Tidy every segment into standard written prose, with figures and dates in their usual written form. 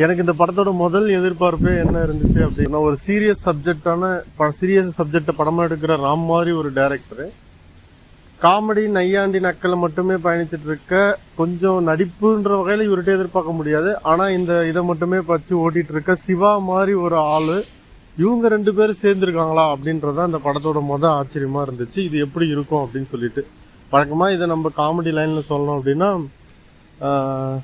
எனக்கு இந்த படத்தோட முதல் எதிர்பார்ப்பே என்ன இருந்துச்சு அப்படின்னா, ஒரு சீரியஸ் சப்ஜெக்டை படமா எடுக்கிற ராம் மாதிரி ஒரு டைரக்டரு காமெடி நையாண்டி நக்கலை மட்டுமே பயணிச்சுட்டு இருக்க, கொஞ்சம் நடிப்புன்ற வகையில இவர்கிட்ட எதிர்பார்க்க முடியாது. ஆனா இந்த இதை மட்டுமே பச்சு ஓட்டிட்டு இருக்க சிவா மாதிரி ஒரு ஆளு, இவங்க 2 பேரும் சேர்ந்துருக்காங்களா அப்படின்றதான் இந்த படத்தோட ஆச்சரியமா இருந்துச்சு. இது எப்படி இருக்கும் அப்படின்னு சொல்லிட்டு, வழக்கமா இதை நம்ம காமெடி லைன்ல சொல்லணும் அப்படின்னா,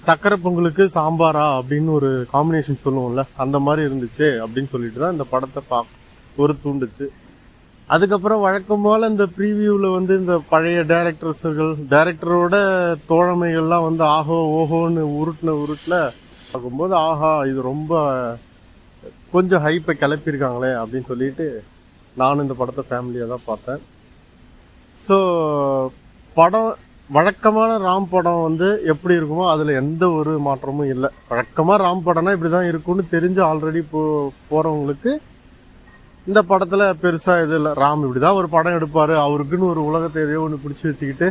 சக்கரை பொங்கலுக்கு சாம்பாரா அப்படின்னு ஒரு காம்பினேஷன் சொல்லுவோம்ல, அந்த மாதிரி இருந்துச்சு அப்படின்னு சொல்லிட்டு தான் இந்த படத்தை ஒரு தூண்டுச்சு. அதுக்கப்புறம் வழக்கம் போல இந்த ப்ரீவியூவில் இந்த பழைய டைரக்டரோட தோழமைகள்லாம் ஆஹோ ஓஹோன்னு உருட்டில் பார்க்கும்போது, ஆஹா இது ரொம்ப கொஞ்சம் ஹைப்பை கிளப்பியிருக்காங்களே அப்படின்னு சொல்லிட்டு நானும் இந்த படத்தை ஃபேமிலியாக தான் பார்த்தேன். ஸோ படம் வழக்கமான ராம் படம் எப்படி இருக்குமோ அதில் எந்த ஒரு மாற்றமும் இல்லை. வழக்கமாக ராம் படம்னா இப்படி தான் இருக்கும்னு தெரிஞ்சு ஆல்ரெடி போகிறவங்களுக்கு இந்த படத்தில் பெருசாக எதுவும் இல்லை. ராம் இப்படி தான் ஒரு படம் எடுப்பார், அவருக்குன்னு ஒரு உலகத்தை எதையோ ஒன்று பிடிச்சி வச்சுக்கிட்டு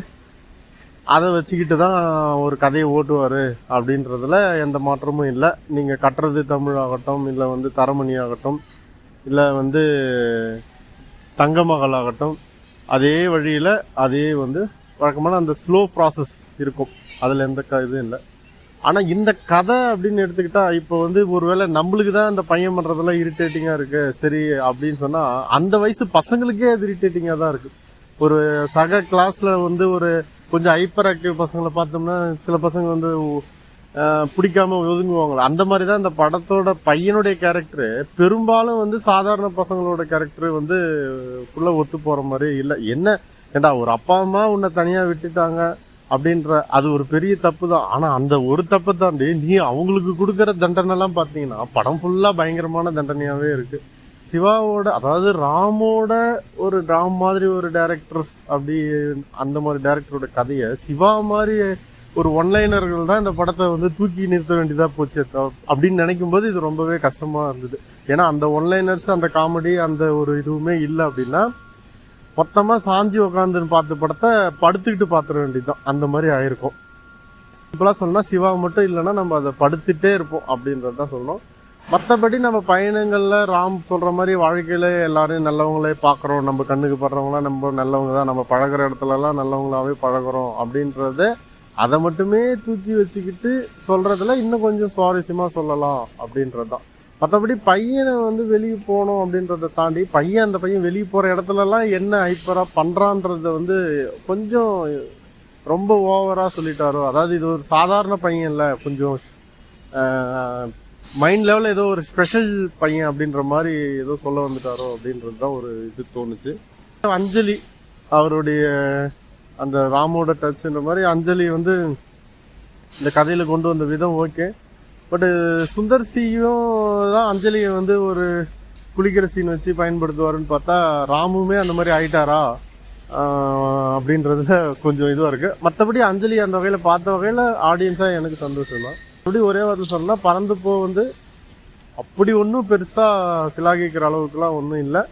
அதை வச்சுக்கிட்டு தான் ஒரு கதையை ஓட்டுவார் அப்படின்றதுல எந்த மாற்றமும் இல்லை. நீங்கள் கட்டுறது தமிழ் ஆகட்டும், இல்லை தரமணி ஆகட்டும், இல்லை தங்கமகள் ஆகட்டும், அதே வழியில் அதே வழக்கமான அந்த ஸ்லோ ப்ராசஸ் இருக்கும், அதில் எந்த இதுவும் இல்லை. ஆனால் இந்த கதை அப்படின்னு எடுத்துக்கிட்டால், இப்போ ஒருவேளை நம்மளுக்கு தான் அந்த பையன் பண்ணுறதெல்லாம் இரிட்டேட்டிங்காக இருக்குது சரி அப்படின்னு சொன்னால், அந்த வயசு பசங்களுக்கே அது இரிட்டேட்டிங்காக தான் இருக்குது. ஒரு சக கிளாஸில் ஒரு கொஞ்சம் ஹைப்பர் ஆக்டிவ் பசங்களை பார்த்தோம்னா சில பசங்க பிடிக்காம ஒதுங்குவாங்களே, அந்த மாதிரி தான் இந்த படத்தோட பையனுடைய கேரக்டரு பெரும்பாலும் சாதாரண பசங்களோட கேரக்டரு ஃபுல்லா ஒத்து போகிற மாதிரி இல்லை. என்ன ஏண்டா, ஒரு அப்பா அம்மா உன்னை தனியாக விட்டுட்டாங்க அப்படின்ற அது ஒரு பெரிய தப்பு தான். ஆனால் அந்த ஒரு தப்பை தாண்டி நீ அவங்களுக்கு கொடுக்குற தண்டனைலாம் பார்த்தீங்கன்னா படம் ஃபுல்லாக பயங்கரமான தண்டனையாகவே இருக்குது. சிவாவோட, அதாவது ராமோட ஒரு ராம் மாதிரி ஒரு டைரக்டர்ஸ் அப்படி அந்த மாதிரி டைரக்டரோட கதையை சிவா மாதிரி ஒரு ஒன்லைனர்கள் தான் இந்த படத்தை தூக்கி நிறுத்த வேண்டியதாக போச்சு அப்படின்னு நினைக்கும் போது இது ரொம்பவே கஷ்டமாக இருந்தது. ஏன்னா அந்த ஒன்லைனர்ஸ், அந்த காமெடி, அந்த ஒரு இதுவுமே இல்லை அப்படின்னா மொத்தமாக சாஞ்சி உக்காந்துன்னு பார்த்த படத்தை படுத்துக்கிட்டு பார்த்துட வேண்டியதுதான், அந்த மாதிரி ஆயிருக்கும். இப்போலாம் சொன்னால் சிவா மட்டும் இல்லைன்னா நம்ம அதை படுத்துட்டே இருப்போம் அப்படின்றது தான் சொல்லணும். மற்றபடி நம்ம பயணங்களில் ராம் சொல்கிற மாதிரி வாழ்க்கையில் எல்லாரையும் நல்லவங்களே பார்க்குறோம், நம்ம கண்ணுக்கு படுறவங்களாம் நம்ம நல்லவங்க தான், நம்ம பழகிற இடத்துலலாம் நல்லவங்களாவே பழகிறோம் அப்படின்றத அதை மட்டுமே தூக்கி வச்சுக்கிட்டு சொல்கிறதுல இன்னும் கொஞ்சம் சுவாரஸ்யமாக சொல்லலாம் அப்படின்றது தான். மற்றபடி பையனை வெளியே போகணும் அப்படின்றத தாண்டி அந்த பையன் வெளியே போகிற இடத்துலலாம் என்ன ஹைப்பராக பண்ணுறான்றத கொஞ்சம் ரொம்ப ஓவராக சொல்லிட்டாரோ. அதாவது இது ஒரு சாதாரண பையன் இல்லை, கொஞ்சம் மைண்ட் லெவலில் ஏதோ ஒரு ஸ்பெஷல் பையன் அப்படின்ற மாதிரி ஏதோ சொல்ல வந்துட்டாரோ அப்படின்றது தான் ஒரு இது தோணுச்சு. அஞ்சலி அவருடைய அந்த ராமோட டச்ன்ற மாதிரி அஞ்சலி இந்த கதையில் கொண்டு வந்த விதம் ஓகே. பட்டு சுந்தர் சியும் தான் அஞ்சலியை ஒரு குளிக்கிற சீன் வச்சு பயன்படுத்துவாருன்னு பார்த்தா ராமுமே அந்த மாதிரி ஆயிட்டாரா அப்படின்றதுல கொஞ்சம் இதுவாக இருக்குது. மற்றபடி அஞ்சலி அந்த வகையில் பார்த்த வகையில் ஆடியன்ஸாக எனக்கு சந்தோஷம் தான். அப்படி ஒரே வார்த்தை சொல்லலாம், பறந்து அப்படி ஒன்றும் பெருசாக சிலாகிக்கிற அளவுக்குலாம் ஒன்றும் இல்லை.